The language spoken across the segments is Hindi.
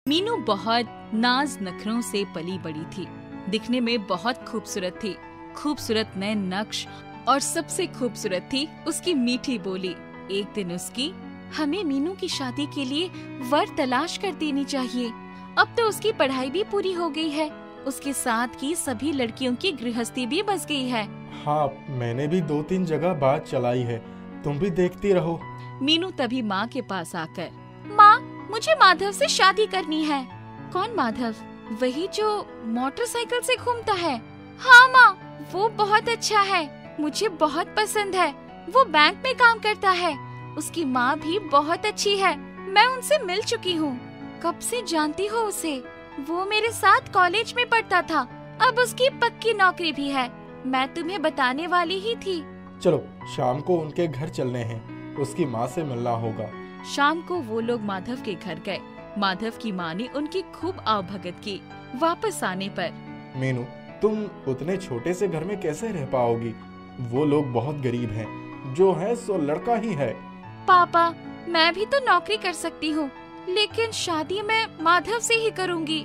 मीनू बहुत नाज नखरों से पली बड़ी थी। दिखने में बहुत खूबसूरत थी। खूबसूरत नए नक्श और सबसे खूबसूरत थी उसकी मीठी बोली। एक दिन उसकी, हमें मीनू की शादी के लिए वर तलाश कर देनी चाहिए। अब तो उसकी पढ़ाई भी पूरी हो गई है। उसके साथ की सभी लड़कियों की गृहस्थी भी बस गई है। हाँ, मैंने भी 2-3 जगह बात चलाई है, तुम भी देखती रहो। मीनू तभी माँ के पास आकर, माँ, मुझे माधव से शादी करनी है। कौन माधव? वही जो मोटरसाइकिल से घूमता है। हाँ माँ, वो बहुत अच्छा है, मुझे बहुत पसंद है। वो बैंक में काम करता है। उसकी माँ भी बहुत अच्छी है। मैं उनसे मिल चुकी हूँ। कब से जानती हो उसे? वो मेरे साथ कॉलेज में पढ़ता था। अब उसकी पक्की नौकरी भी है। मैं तुम्हें बताने वाली ही थी। चलो, शाम को उनके घर चलने हैं, उसकी माँ से मिलना होगा। शाम को वो लोग माधव के घर गए। माधव की माँ ने उनकी खूब आवभगत की। वापस आने पर, मीनू, तुम उतने छोटे से घर में कैसे रह पाओगी? वो लोग बहुत गरीब हैं, जो है सो लड़का ही है। पापा, मैं भी तो नौकरी कर सकती हूँ, लेकिन शादी मैं माधव से ही करूँगी।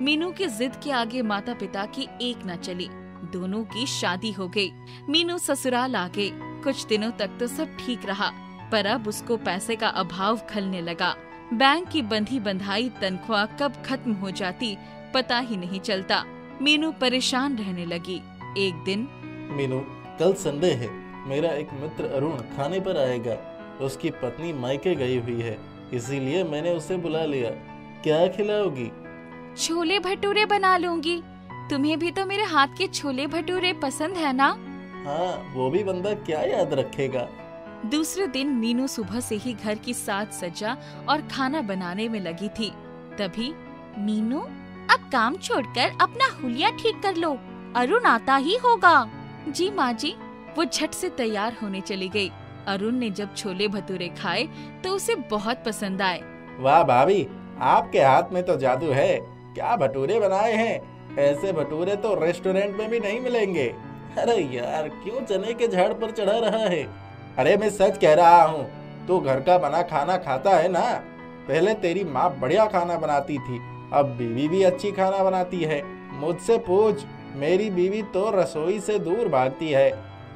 मीनू की जिद के आगे माता पिता की एक न चली। दोनों की शादी हो गई। मीनू ससुराल आ गई। कुछ दिनों तक तो सब ठीक रहा, पर अब उसको पैसे का अभाव खलने लगा। बैंक की बंधी बंधाई तनख्वाह कब खत्म हो जाती पता ही नहीं चलता। मीनू परेशान रहने लगी। एक दिन, मीनू, कल संडे है, मेरा एक मित्र अरुण खाने पर आएगा। उसकी पत्नी मायके गई हुई है, इसीलिए मैंने उसे बुला लिया। क्या खिलाओगी? छोले भटूरे बना लूंगी। तुम्हें भी तो मेरे हाथ के छोले भटूरे पसंद है ना? हाँ, वो भी बंदा क्या याद रखेगा। दूसरे दिन मीनू सुबह से ही घर की साज सज्जा और खाना बनाने में लगी थी। तभी, मीनू, अब काम छोड़कर अपना हुलिया ठीक कर लो, अरुण आता ही होगा। जी माँ जी। वो झट से तैयार होने चली गई। अरुण ने जब छोले भटूरे खाए तो उसे बहुत पसंद आए। वाह भाभी, आपके हाथ में तो जादू है। क्या भटूरे बनाए हैं? ऐसे भटूरे तो रेस्टोरेंट में भी नहीं मिलेंगे। अरे यार, क्यों चने के झाड़ पर चढ़ा रहा है? अरे मैं सच कह रहा हूँ, तू घर का बना खाना खाता है ना? पहले तेरी माँ बढ़िया खाना बनाती थी, अब बीवी भी अच्छी खाना बनाती है। मुझसे पूछ, मेरी बीवी तो रसोई से दूर भागती है,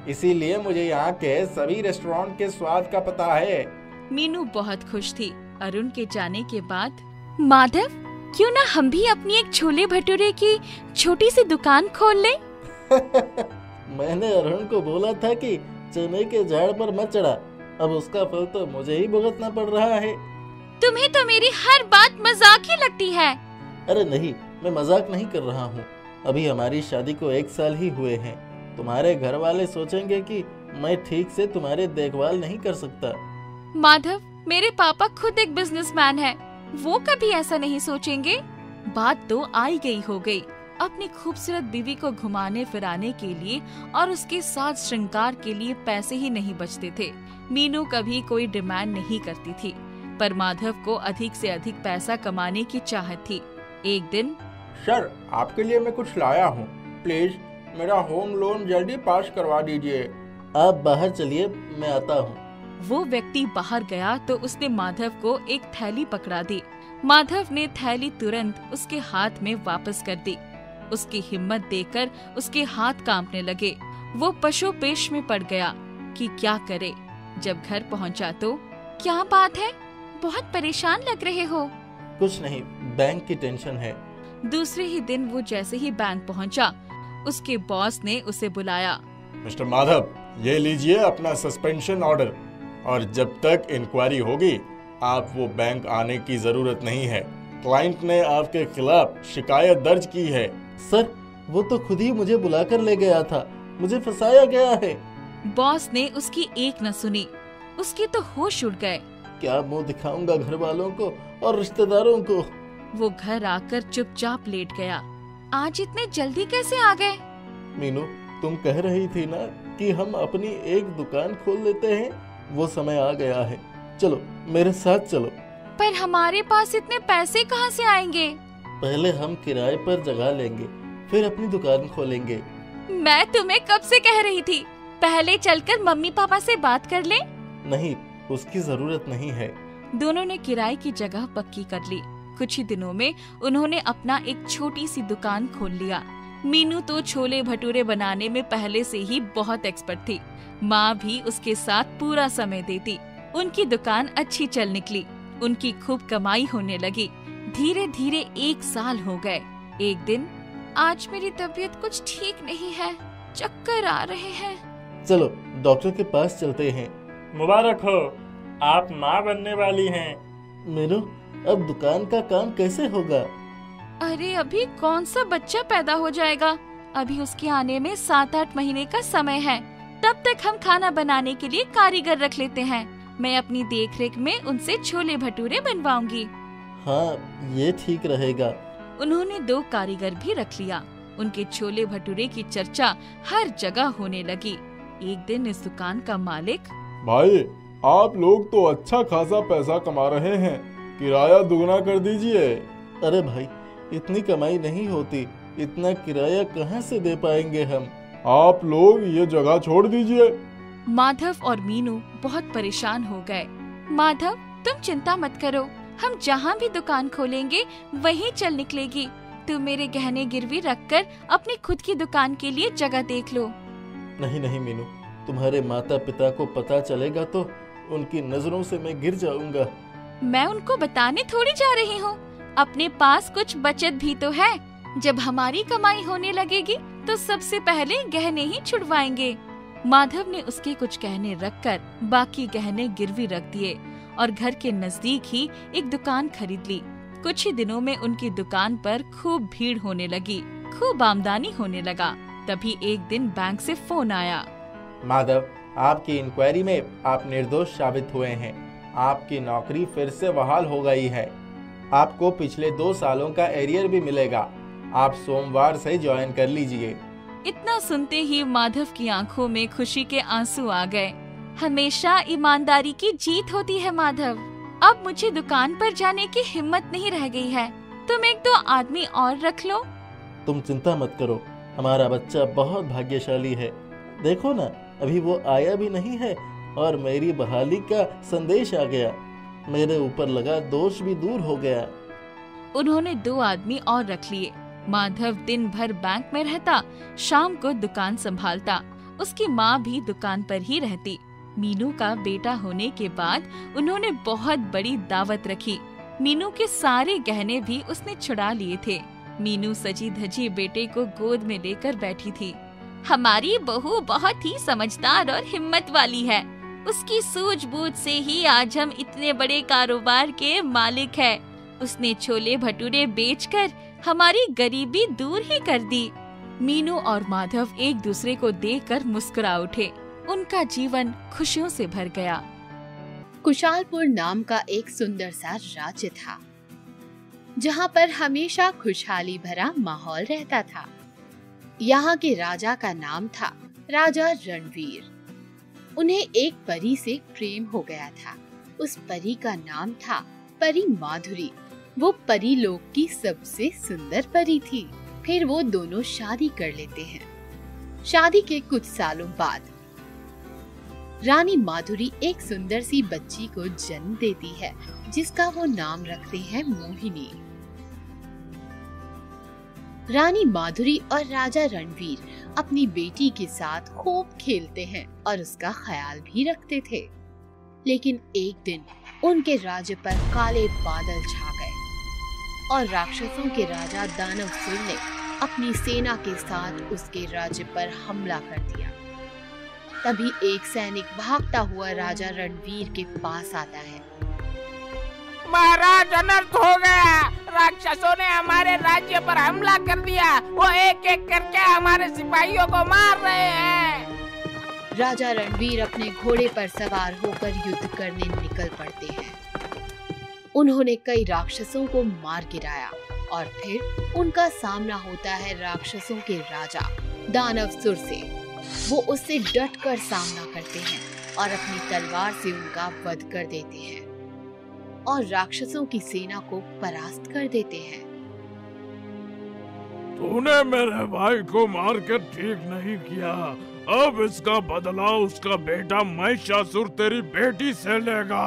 इसीलिए मुझे यहाँ के सभी रेस्टोरेंट के स्वाद का पता है। मीनू बहुत खुश थी। अरुण के जाने के बाद, माधव, क्यों ना हम भी अपनी एक छोले भटूरे की छोटी सी दुकान खोल लें? मैंने अरुण को बोला था कि चने के झाड़ पर मत चढ़ा। अब उसका फल तो मुझे ही भुगतना पड़ रहा है। तुम्हें तो मेरी हर बात मजाक ही लगती है। अरे नहीं, मैं मजाक नहीं कर रहा हूँ। अभी हमारी शादी को 1 साल ही हुए हैं। तुम्हारे घर वाले सोचेंगे कि मैं ठीक से तुम्हारे देखभाल नहीं कर सकता। माधव, मेरे पापा खुद एक बिजनेसमैन है, वो कभी ऐसा नहीं सोचेंगे। बात तो आई गई हो गई। अपनी खूबसूरत बीवी को घुमाने फिराने के लिए और उसके साथ श्रृंगार के लिए पैसे ही नहीं बचते थे। मीनू कभी कोई डिमांड नहीं करती थी, पर माधव को अधिक से अधिक पैसा कमाने की चाहत थी। एक दिन, सर, आपके लिए मैं कुछ लाया हूँ, प्लीज मेरा होम लोन जल्दी पास करवा दीजिए। आप बाहर चलिए, मैं आता हूँ। वो व्यक्ति बाहर गया तो उसने माधव को एक थैली पकड़ा दी। माधव ने थैली तुरंत उसके हाथ में वापस कर दी। उसकी हिम्मत देखकर उसके हाथ कांपने लगे। वो पशोपेश में पड़ गया कि क्या करे। जब घर पहुंचा तो, क्या बात है, बहुत परेशान लग रहे हो? कुछ नहीं, बैंक की टेंशन है। दूसरे ही दिन वो जैसे ही बैंक पहुंचा, उसके बॉस ने उसे बुलाया। मिस्टर माधव, ये लीजिए अपना सस्पेंशन ऑर्डर, और जब तक इंक्वायरी होगी आप वो बैंक आने की जरूरत नहीं है। क्लाइंट ने आपके खिलाफ शिकायत दर्ज की है। सर, वो तो खुद ही मुझे बुलाकर ले गया था, मुझे फंसाया गया है। बॉस ने उसकी एक न सुनी। उसके तो होश उड़ गए। क्या मुंह दिखाऊंगा घर वालों को और रिश्तेदारों को? वो घर आकर चुपचाप लेट गया। आज इतने जल्दी कैसे आ गए? मीनू, तुम कह रही थी ना कि हम अपनी एक दुकान खोल लेते हैं, वो समय आ गया है। चलो, मेरे साथ चलो। पर हमारे पास इतने पैसे कहाँ से आएंगे? पहले हम किराए पर जगह लेंगे, फिर अपनी दुकान खोलेंगे। मैं तुम्हें कब से कह रही थी, पहले चलकर मम्मी पापा से बात कर लें। नहीं, उसकी जरूरत नहीं है। दोनों ने किराए की जगह पक्की कर ली। कुछ ही दिनों में उन्होंने अपना एक छोटी सी दुकान खोल लिया। मीनू तो छोले भटूरे बनाने में पहले से ही बहुत एक्सपर्ट थी। माँ भी उसके साथ पूरा समय देती। उनकी दुकान अच्छी चल निकली। उनकी खूब कमाई होने लगी। धीरे धीरे 1 साल हो गए। एक दिन, आज मेरी तबीयत कुछ ठीक नहीं है, चक्कर आ रहे हैं। चलो डॉक्टर के पास चलते हैं। मुबारक हो, आप माँ बनने वाली हैं। मीनू, अब दुकान का काम कैसे होगा? अरे अभी कौन सा बच्चा पैदा हो जाएगा? अभी उसके आने में 7-8 महीने का समय है। तब तक हम खाना बनाने के लिए कारीगर रख लेते हैं। मैं अपनी देखरेख में उनसे छोले भटूरे बनवाऊंगी। हाँ, ये ठीक रहेगा। उन्होंने 2 कारीगर भी रख लिया। उनके छोले भटूरे की चर्चा हर जगह होने लगी। एक दिन इस दुकान का मालिक, भाई, आप लोग तो अच्छा खासा पैसा कमा रहे हैं, किराया दुगना कर दीजिए। अरे भाई, इतनी कमाई नहीं होती, इतना किराया कहाँ से दे पाएंगे हम? आप लोग ये जगह छोड़ दीजिए। माधव और मीनू बहुत परेशान हो गए। माधव, तुम चिंता मत करो, हम जहाँ भी दुकान खोलेंगे वहीं चल निकलेगी। तुम मेरे गहने गिरवी रखकर अपनी खुद की दुकान के लिए जगह देख लो। नहीं नहीं मीनू, तुम्हारे माता पिता को पता चलेगा तो उनकी नजरों से मैं गिर जाऊंगा। मैं उनको बताने थोड़ी जा रही हूँ। अपने पास कुछ बचत भी तो है। जब हमारी कमाई होने लगेगी तो सबसे पहले गहने ही छुड़वाएंगे। माधव ने उसके कुछ गहने रखकर बाकी गहने गिरवी रख दिए और घर के नजदीक ही एक दुकान खरीद ली। कुछ ही दिनों में उनकी दुकान पर खूब भीड़ होने लगी, खूब आमदनी होने लगा। तभी एक दिन बैंक से फोन आया। माधव, आपकी इंक्वायरी में आप निर्दोष साबित हुए हैं। आपकी नौकरी फिर से बहाल हो गई है। आपको पिछले 2 सालों का एरियर भी मिलेगा। आप सोमवार से ज्वाइन कर लीजिए। इतना सुनते ही माधव की आंखों में खुशी के आंसू आ गए। हमेशा ईमानदारी की जीत होती है माधव। अब मुझे दुकान पर जाने की हिम्मत नहीं रह गई है। तुम 1-2 आदमी और रख लो। तुम चिंता मत करो, हमारा बच्चा बहुत भाग्यशाली है। देखो ना, अभी वो आया भी नहीं है और मेरी बहाली का संदेश आ गया। मेरे ऊपर लगा दोष भी दूर हो गया। उन्होंने 2 आदमी और रख लिए। माधव दिन भर बैंक में रहता, शाम को दुकान संभालता। उसकी माँ भी दुकान पर ही रहती। मीनू का बेटा होने के बाद उन्होंने बहुत बड़ी दावत रखी। मीनू के सारे गहने भी उसने छुड़ा लिए थे। मीनू सजी धजी बेटे को गोद में लेकर बैठी थी। हमारी बहू बहुत ही समझदार और हिम्मत वाली है। उसकी सूझबूझ से ही आज हम इतने बड़े कारोबार के मालिक हैं। उसने छोले भटूरे बेचकर हमारी गरीबी दूर ही कर दी। मीनू और माधव एक दूसरे को देखकर मुस्कुरा उठे। उनका जीवन खुशियों से भर गया। कुशालपुर नाम का एक सुंदर सा राज्य था, जहाँ पर हमेशा खुशहाली भरा माहौल रहता था। यहाँ के राजा का नाम था राजा रणवीर। उन्हें एक परी से प्रेम हो गया था। उस परी का नाम था परी माधुरी। वो परी लोक की सबसे सुंदर परी थी। फिर वो दोनों शादी कर लेते हैं। शादी के कुछ सालों बाद रानी माधुरी एक सुंदर सी बच्ची को जन्म देती है, जिसका वो नाम रखते हैं मोहिनी। रानी माधुरी और राजा रणवीर अपनी बेटी के साथ खूब खेलते हैं और उसका ख्याल भी रखते थे। लेकिन एक दिन उनके राज्य पर काले बादल छा गए और राक्षसों के राजा दानवसुर ने अपनी सेना के साथ उसके राज्य पर हमला कर दिया। तभी एक सैनिक भागता हुआ राजा रणवीर के पास आता है। महाराज, अनर्थ हो गया। राक्षसों ने हमारे राज्य पर हमला कर दिया। वो एक एक करके हमारे सिपाहियों को मार रहे हैं। राजा रणवीर अपने घोड़े पर सवार होकर युद्ध करने निकल पड़ते हैं। उन्होंने कई राक्षसों को मार गिराया और फिर उनका सामना होता है राक्षसों के राजा दानवसुर से। वो उससे डटकर सामना करते हैं और अपनी तलवार से उनका वध कर देते हैं और राक्षसों की सेना को परास्त कर देते हैं। तूने मेरे भाई को मारकर ठीक नहीं किया। अब इसका बदला उसका बेटा महिषासुर तेरी बेटी से लेगा।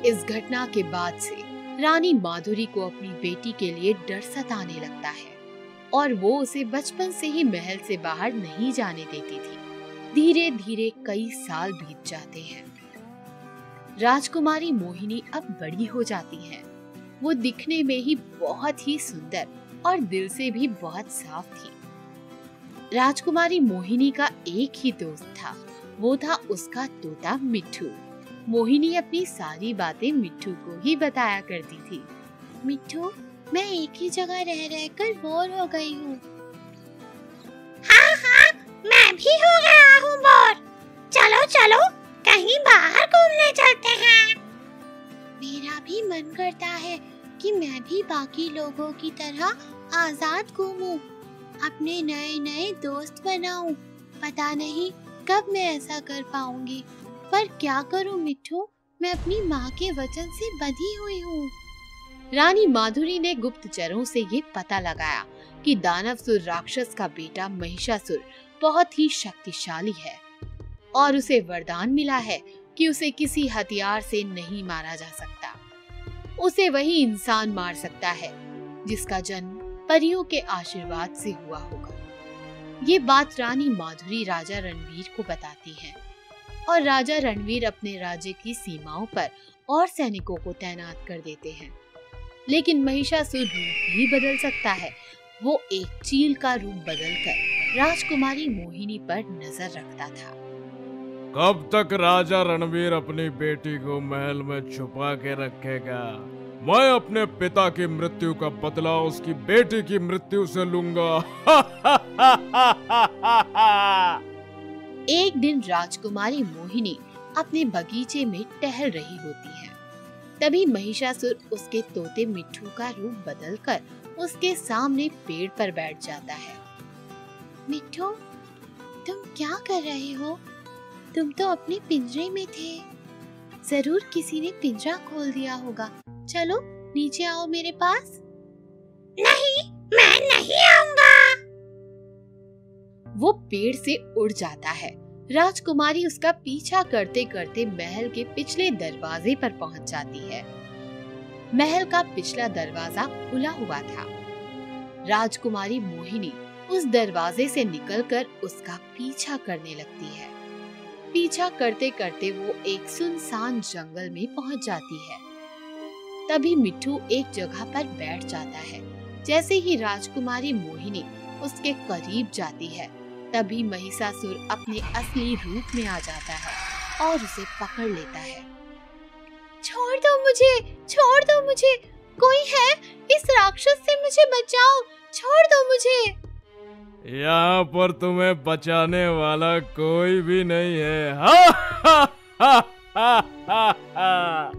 इस घटना के बाद से रानी माधुरी को अपनी बेटी के लिए डर सताने लगता है और वो उसे बचपन से ही महल से बाहर नहीं जाने देती थी। धीरे धीरे कई साल बीत जाते हैं। राजकुमारी मोहिनी अब बड़ी हो जाती हैं। वो दिखने में ही बहुत ही सुंदर और दिल से भी बहुत साफ थी। राजकुमारी मोहिनी का एक ही दोस्त था, वो था उसका तोता मिट्ठू। मोहिनी अपनी सारी बातें मिट्ठू को ही बताया करती थी। मिट्ठू, मैं एक ही जगह रह रहकर बोर हो गई हूँ। हाँ, मैं भी हो गया हूँ बोर। चलो चलो कहीं बाहर घूमने चलते हैं। मेरा भी मन करता है कि मैं भी बाकी लोगों की तरह आजाद घूमूं, अपने नए नए दोस्त बनाऊं। पता नहीं कब मैं ऐसा कर पाऊंगी, पर क्या करूं मिट्ठू, मैं अपनी माँ के वचन से बंधी हुई हूँ। रानी माधुरी ने गुप्तचरों से ये पता लगाया कि दानवसुर राक्षस का बेटा महिषासुर बहुत ही शक्तिशाली है और उसे वरदान मिला है कि उसे किसी हथियार से नहीं मारा जा सकता। उसे वही इंसान मार सकता है जिसका जन्म परियों के आशीर्वाद से हुआ होगा। ये बात रानी माधुरी राजा रणवीर को बताती है और राजा रणवीर अपने राज्य की सीमाओं पर और सैनिकों को तैनात कर देते हैं। लेकिन महिषासुर रूप भी बदल सकता है। वो एक चील का रूप बदलकर राजकुमारी मोहिनी पर नजर रखता था। कब तक राजा रणवीर अपनी बेटी को महल में छुपा के रखेगा? मैं अपने पिता की मृत्यु का बदला उसकी बेटी की मृत्यु से लूंगा। एक दिन राजकुमारी मोहिनी अपने बगीचे में टहल रही होती है। तभी महिषासुर उसके तोते मिट्ठू का रूप बदलकर उसके सामने पेड़ पर बैठ जाता है। मिट्ठू, तुम क्या कर रहे हो? तुम तो अपने पिंजरे में थे। जरूर किसी ने पिंजरा खोल दिया होगा। चलो नीचे आओ मेरे पास। नहीं, मैं नहीं आऊंगा। वो पेड़ से उड़ जाता है। राजकुमारी उसका पीछा करते करते महल के पिछले दरवाजे पर पहुंच जाती है। महल का पिछला दरवाजा खुला हुआ था। राजकुमारी मोहिनी उस दरवाजे से निकलकर उसका पीछा करने लगती है। पीछा करते करते वो एक सुनसान जंगल में पहुंच जाती है। तभी मिट्ठू एक जगह पर बैठ जाता है। जैसे ही राजकुमारी मोहिनी उसके करीब जाती है, तभी महिषासुर अपने असली रूप में आ जाता है और उसे पकड़ लेता है। छोड़ दो मुझे, छोड़ दो मुझे, कोई है? इस राक्षस से मुझे बचाओ, छोड़ दो मुझे। यहाँ पर तुम्हें बचाने वाला कोई भी नहीं है। हा, हा, हा, हा, हा, हा।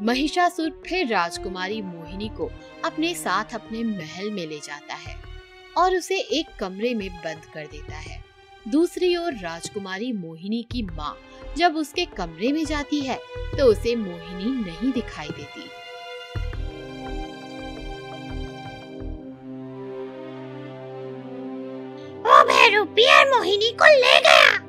महिषासुर फिर राजकुमारी मोहिनी को अपने साथ अपने महल में ले जाता है और उसे एक कमरे में बंद कर देता है। दूसरी ओर राजकुमारी मोहिनी की माँ जब उसके कमरे में जाती है तो उसे मोहिनी नहीं दिखाई देती। वो बहरूपिया मोहिनी को ले गया।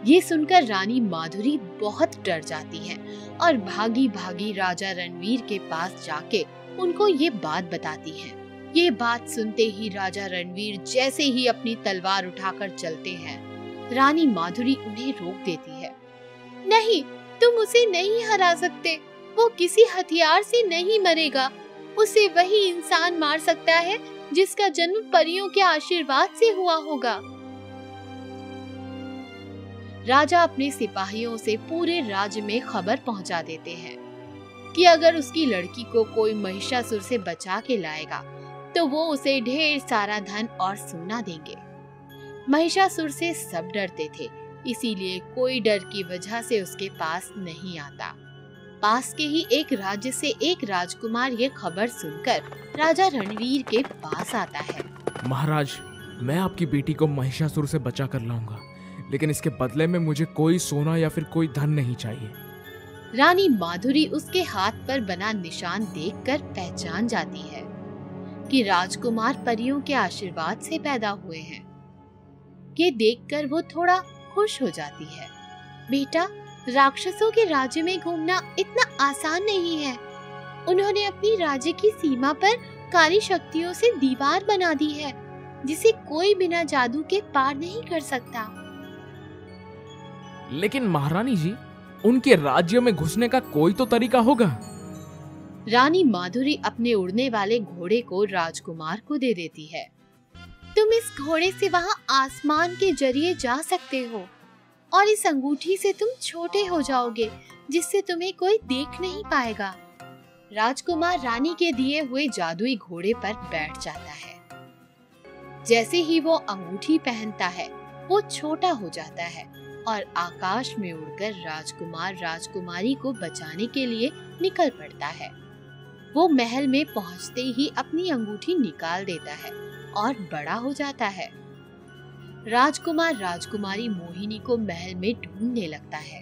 ये सुनकर रानी माधुरी बहुत डर जाती है और भागी भागी राजा रणवीर के पास जाके उनको ये बात बताती है। ये बात सुनते ही राजा रणवीर जैसे ही अपनी तलवार उठाकर चलते हैं, रानी माधुरी उन्हें रोक देती है। नहीं, तुम उसे नहीं हरा सकते। वो किसी हथियार से नहीं मरेगा। उसे वही इंसान मार सकता है जिसका जन्म परियों के आशीर्वाद से हुआ होगा। राजा अपने सिपाहियों से पूरे राज्य में खबर पहुंचा देते हैं कि अगर उसकी लड़की को कोई महिषासुर से बचा के लाएगा तो वो उसे ढेर सारा धन और सोना देंगे। महिषासुर से सब डरते थे, इसीलिए कोई डर की वजह से उसके पास नहीं आता। पास के ही एक राज्य से एक राजकुमार ये खबर सुनकर राजा रणवीर के पास आता है। महाराज, मैं आपकी बेटी को महिषासुर से बचा कर लाऊंगा, लेकिन इसके बदले में मुझे कोई सोना या फिर कोई धन नहीं चाहिए। रानी माधुरी उसके हाथ पर बना निशान देखकर पहचान जाती है कि राजकुमार परियों के आशीर्वाद से पैदा हुए हैं। ये देखकर वो थोड़ा खुश हो जाती है। बेटा, राक्षसों के राज्य में घूमना इतना आसान नहीं है। उन्होंने अपनी राज्य की सीमा पर काली शक्तियों से दीवार बना दी है, जिसे कोई बिना जादू के पार नहीं कर सकता। लेकिन महारानी जी, उनके राज्य में घुसने का कोई तो तरीका होगा। रानी माधुरी अपने उड़ने वाले घोड़े को राजकुमार को दे देती है। तुम इस घोड़े से वहाँ आसमान के जरिए जा सकते हो और इस अंगूठी से तुम छोटे हो जाओगे, जिससे तुम्हें कोई देख नहीं पाएगा। राजकुमार रानी के दिए हुए जादुई घोड़े पर बैठ जाता है। जैसे ही वो अंगूठी पहनता है, वो छोटा हो जाता है और आकाश में उड़कर राजकुमार राजकुमारी को बचाने के लिए निकल पड़ता है। वो महल में पहुंचते ही अपनी अंगूठी निकाल देता है और बड़ा हो जाता है। राजकुमार राजकुमारी मोहिनी को महल में ढूंढने लगता है।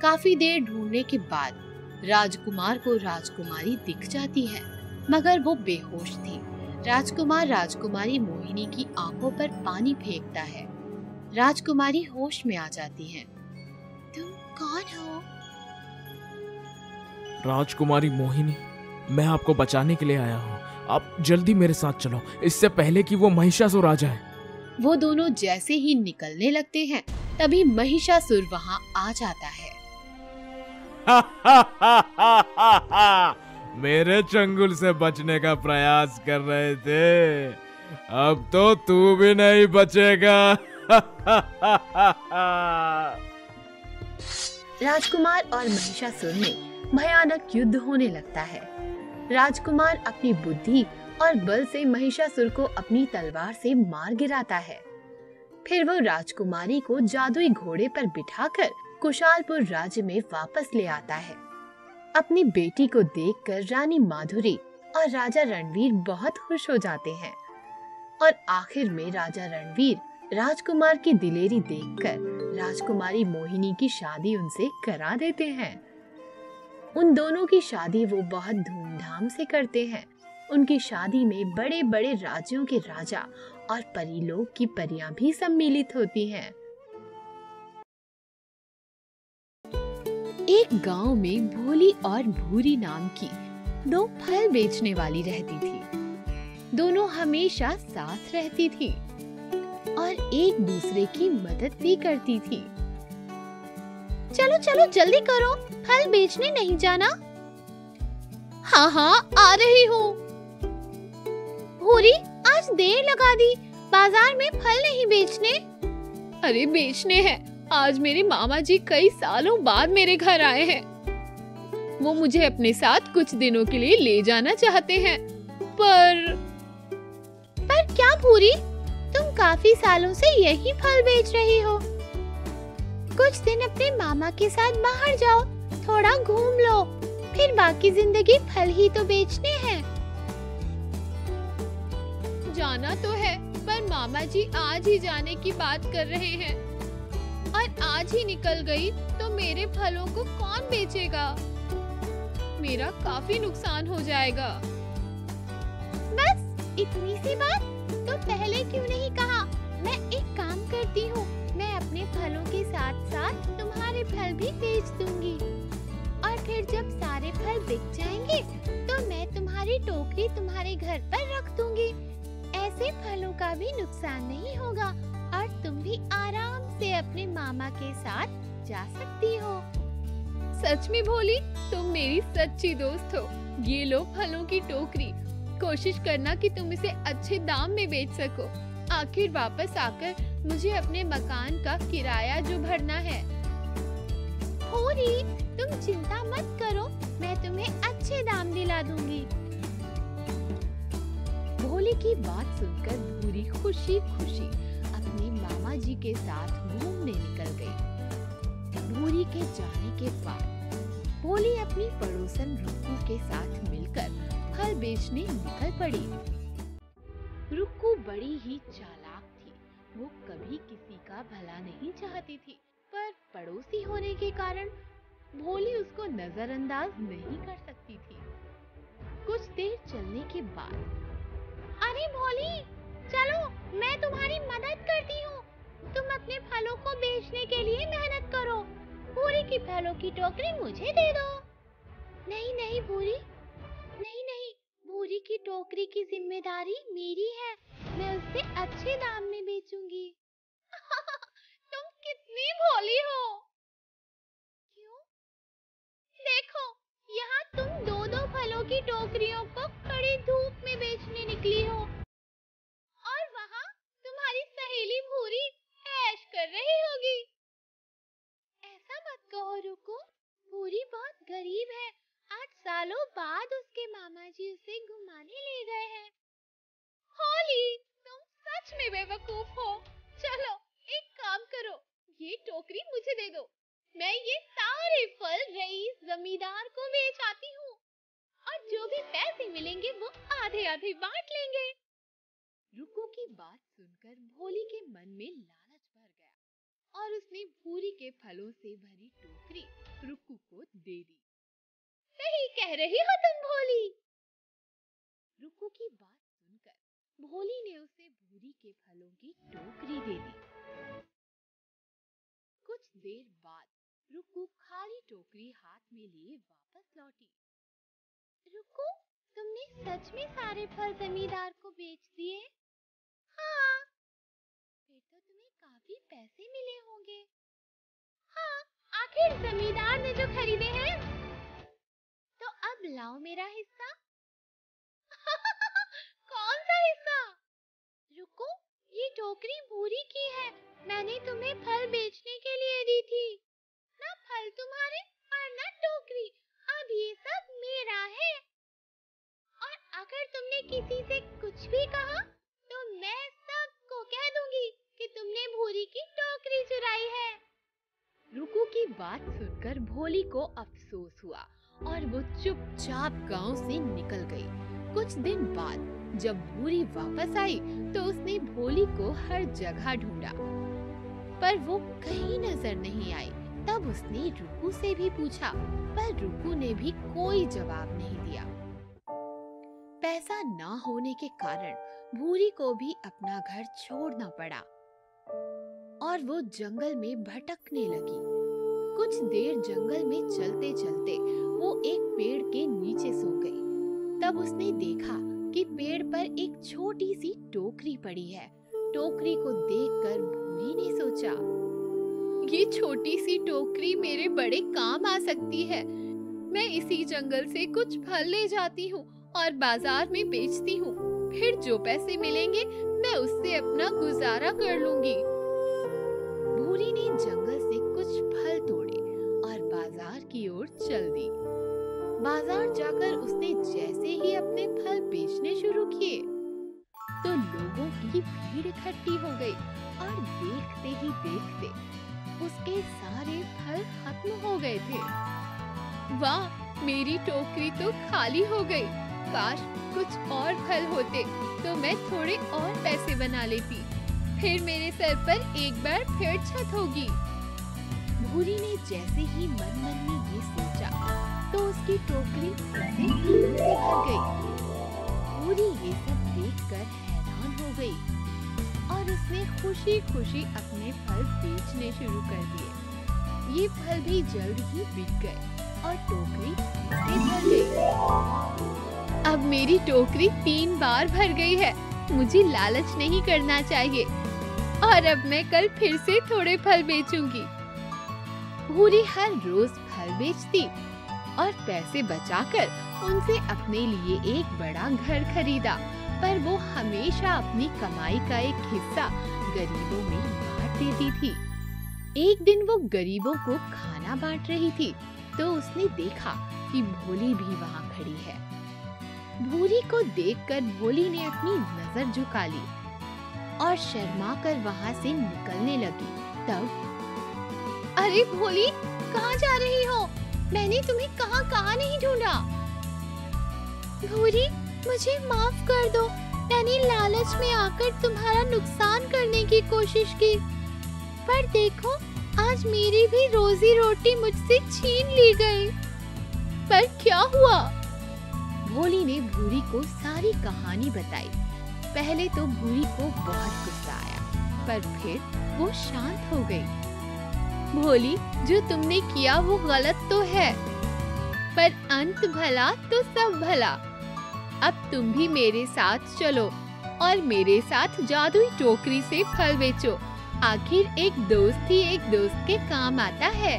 काफी देर ढूंढने के बाद राजकुमार को राजकुमारी दिख जाती है, मगर वो बेहोश थी। राजकुमार राजकुमारी मोहिनी की आंखों पर पानी फेंकता है। राजकुमारी होश में आ जाती है। तुम कौन हो? राजकुमारी मोहिनी, मैं आपको बचाने के लिए आया हूँ। आप जल्दी मेरे साथ चलो, इससे पहले कि वो महिषासुर आ जाए। वो दोनों जैसे ही निकलने लगते हैं, तभी महिषासुर वहाँ आ जाता है। मेरे चंगुल से बचने का प्रयास कर रहे थे, अब तो तू भी नहीं बचेगा। राजकुमार और महिषासुर में भयानक युद्ध होने लगता है। राजकुमार अपनी बुद्धि और बल से महिषासुर को अपनी तलवार से मार गिराता है। फिर वो राजकुमारी को जादुई घोड़े पर बिठाकर कुशालपुर राज्य में वापस ले आता है। अपनी बेटी को देखकर रानी माधुरी और राजा रणवीर बहुत खुश हो जाते हैं और आखिर में राजा रणवीर राजकुमार की दिलेरी देखकर राजकुमारी मोहिनी की शादी उनसे करा देते हैं। उन दोनों की शादी वो बहुत धूमधाम से करते हैं। उनकी शादी में बड़े बड़े राज्यों के राजा और परीलोक की परियां भी सम्मिलित होती हैं। एक गांव में भोली और भूरी नाम की दो फल बेचने वाली रहती थी। दोनों हमेशा साथ रहती थी और एक दूसरे की मदद भी करती थी। चलो चलो जल्दी करो, फल बेचने नहीं जाना? हाँ हाँ आ रही हूँ। भूरी, आज देर लगा दी, बाजार में फल नहीं बेचने? अरे बेचने हैं, आज मेरे मामा जी कई सालों बाद मेरे घर आए हैं। वो मुझे अपने साथ कुछ दिनों के लिए ले जाना चाहते हैं, पर क्या भूरी, तुम काफी सालों से यही फल बेच रही हो। कुछ दिन अपने मामा के साथ बाहर जाओ, थोड़ा घूम लो, फिर बाकी जिंदगी फल ही तो बेचने हैं। जाना तो है, पर मामा जी आज ही जाने की बात कर रहे हैं और आज ही निकल गई तो मेरे फलों को कौन बेचेगा? मेरा काफी नुकसान हो जाएगा। बस इतनी सी बात, तो पहले क्यों नहीं कहा? मैं एक काम करती हूँ, मैं अपने फलों के साथ साथ तुम्हारे फल भी बेच दूंगी और फिर जब सारे फल बिक जाएंगे तो मैं तुम्हारी टोकरी तुम्हारे घर पर रख दूंगी। ऐसे फलों का भी नुकसान नहीं होगा और तुम भी आराम से अपने मामा के साथ जा सकती हो। सच में भोली, तुम मेरी सच्ची दोस्त हो। ये लो फलों की टोकरी, कोशिश करना कि तुम इसे अच्छे दाम में बेच सको। आखिर वापस आकर मुझे अपने मकान का किराया जो भरना है। भूरी, तुम चिंता मत करो, मैं तुम्हें अच्छे दाम दिला दूंगी। भोली की बात सुनकर भूरी खुशी खुशी अपने मामा जी के साथ घूमने निकल गई। भूरी के जाने के बाद भोली अपनी पड़ोसन रुक्कू के साथ मिलकर फल बेचने निकल पड़ी। रुक्कू बड़ी ही चालाक थी। वो कभी किसी का भला नहीं चाहती थी, पर पड़ोसी होने के कारण भोली उसको नजरअंदाज नहीं कर सकती थी। कुछ देर चलने के बाद, अरे भोली, चलो मैं तुम्हारी मदद करती हूँ। तुम अपने फलों को बेचने के लिए मेहनत करो। भूरी की फलों की टोकरी मुझे दे दो। नहीं नहीं भूरी, नहीं, भूरी की टोकरी की जिम्मेदारी मेरी है। मैं उसे अच्छे दाम में बेचूंगी। तुम कितनी भोली हो। क्यों? देखो, यहाँ तुम दो फलों की टोकरियों को कड़ी धूप में बेचने निकली हो और वहाँ तुम्हारी सहेली भूरी ऐश कर रही होगी। ऐसा मत कहो रुको, भूरी बहुत गरीब है। आज सालों बाद उसके मामा जी उसे घुमाने ले गए हैं। होली, तुम सच में बेवकूफ हो। चलो एक काम करो, ये टोकरी मुझे दे दो। मैं ये सारे फल रईस जमींदार को बेच आती हूँ और जो भी पैसे मिलेंगे वो आधे आधे बांट लेंगे। रुक्कू की बात सुनकर भोली के मन में लालच भर गया और उसने भूरी के फलों से भरी टोकरी रुक्कू को दे दी। सही कह रही हो तुम भोली। रुक्कू की बात सुनकर भोली ने उसे भूरी के फलों की टोकरी दे दी। कुछ देर बाद रुक्कू खाली टोकरी हाथ में लिए वापस लौटी। रुक्कू, तुमने सच में सारे फल जमींदार को बेच दिए? हाँ। फिर तो तुम्हें काफी पैसे मिले होंगे। हाँ, आखिर जमींदार ने जो खरीदे हैं। तो अब लाओ मेरा हिस्सा। कौन सा हिस्सा? रुको, ये टोकरी भूरी की है। मैंने तुम्हें फल बेचने के लिए दी थी। ना फल तुम्हारे और ना टोकरी। अब ये सब मेरा है। और अगर तुमने किसी से कुछ भी कहा तो मैं सबको कह दूंगी कि तुमने भूरी की टोकरी चुराई है। रुक्कू की बात सुनकर भोली को अफसोस हुआ और वो चुपचाप गांव से निकल गई। कुछ दिन बाद जब भूरी वापस आई तो उसने भोली को हर जगह ढूंढा, पर वो कहीं नजर नहीं आई। तब उसने रुक्कू से भी पूछा, पर रुक्कू ने भी कोई जवाब नहीं दिया। पैसा ना होने के कारण भूरी को भी अपना घर छोड़ना पड़ा और वो जंगल में भटकने लगी। कुछ देर जंगल में चलते चलते वो एक पेड़ के नीचे सो गई। तब उसने देखा कि पेड़ पर एक छोटी सी टोकरी पड़ी है। टोकरी को देखकर भूरी ने सोचा, ये छोटी सी टोकरी मेरे बड़े काम आ सकती है। मैं इसी जंगल से कुछ फल ले जाती हूँ और बाजार में बेचती हूँ। फिर जो पैसे मिलेंगे मैं उससे अपना गुजारा कर लूंगी। भूरी ने जंगल से कुछ फल तोड़े और बाजार की ओर चल दी। बाजार जाकर उसने जैसे ही अपने फल बेचने शुरू किए तो लोगों की भीड़ इकट्ठी हो गई और देखते ही देखते उसके सारे फल खत्म हो गए थे। वाह, मेरी टोकरी तो खाली हो गई। काश कुछ और फल होते तो मैं थोड़े और पैसे बना लेती। फिर मेरे सर पर एक बार फिर छत होगी। भूरी ने जैसे ही मन में ये सोचा तो उसकी टोकरी से फूलों से भर गई। भूरी ये सब देखकर हैरान हो गई और उसने खुशी खुशी अपने फल बेचने शुरू कर दिए। ये फल भी जल्द ही बिक गए और टोकरी से भर गई। अब मेरी टोकरी 3 बार भर गई है। मुझे लालच नहीं करना चाहिए और अब मैं कल फिर से थोड़े फल बेचूंगी। भूरी हर रोज फल बेचती और पैसे बचाकर उनसे अपने लिए एक बड़ा घर खरीदा, पर वो हमेशा अपनी कमाई का एक हिस्सा गरीबों में बांट देती थी। एक दिन वो गरीबों को खाना बांट रही थी तो उसने देखा कि भोली भी वहाँ खड़ी है। भूरी को देखकर भोली ने अपनी नजर झुका ली और शर्मा कर वहाँ से निकलने लगी। तब, अरे भोली, कहाँ जा रही हो? मैंने तुम्हें कहाँ नहीं ढूंढा। भूरी, मुझे माफ कर दो। मैंने लालच में आकर तुम्हारा नुकसान करने की कोशिश की, पर देखो आज मेरी भी रोजी रोटी मुझसे छीन ली गई। पर क्या हुआ? भोली ने भूरी को सारी कहानी बताई। पहले तो भूरी को बहुत गुस्सा आया, पर फिर वो शांत हो गई। भोली, जो तुमने किया वो गलत तो है, पर अंत भला तो सब भला। अब तुम भी मेरे साथ चलो और मेरे साथ जादुई टोकरी से फल बेचो। आखिर एक दोस्त ही एक दोस्त के काम आता है।